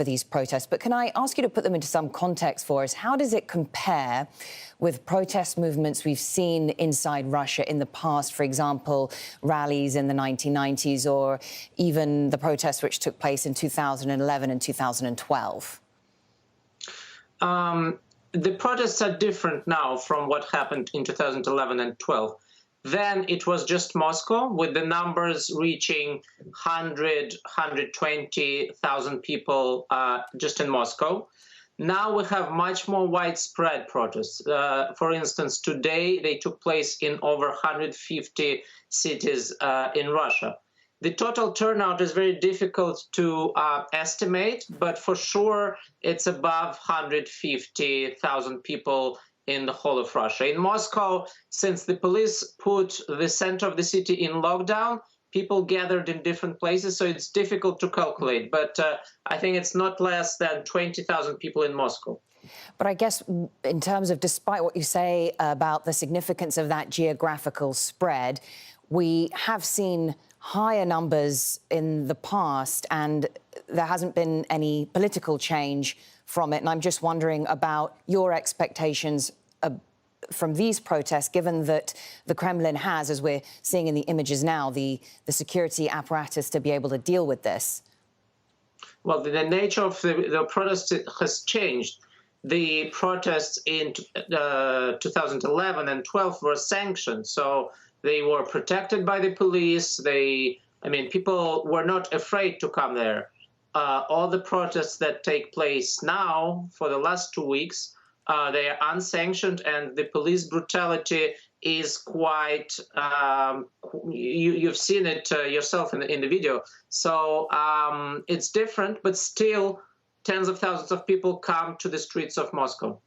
for these protests. But can I ask you to put them into some context for us? How does it compare with protest movements we've seen inside Russia in the past, for example, rallies in the 1990s or even the protests which took place in 2011 and 2012? The protests are different now from what happened in 2011 and 12. Then it was just Moscow, with the numbers reaching 120,000 people just in Moscow. Now we have much more widespread protests. For instance, today they took place in over 150 cities in Russia. The total turnout is very difficult to estimate, but for sure it's above 150,000 people in the whole of Russia. In Moscow, since the police put the center of the city in lockdown, people gathered in different places, so it's difficult to calculate. But I think it's not less than 20,000 people in Moscow. But I guess in terms of, despite what you say about the significance of that geographical spread, we have seen higher numbers in the past, and there hasn't been any political change from it. And I'm just wondering about your expectations from these protests, given that the Kremlin has, as we're seeing in the images now, the security apparatus to be able to deal with this. Well, the nature of the protests has changed. The protests in 2011 and 12 were sanctioned, so they were protected by the police. People were not afraid to come there. All the protests that take place now for the last 2 weeks, they are unsanctioned, and the police brutality is quite, you've seen it yourself in the video. So it's different, but still tens of thousands of people come to the streets of Moscow.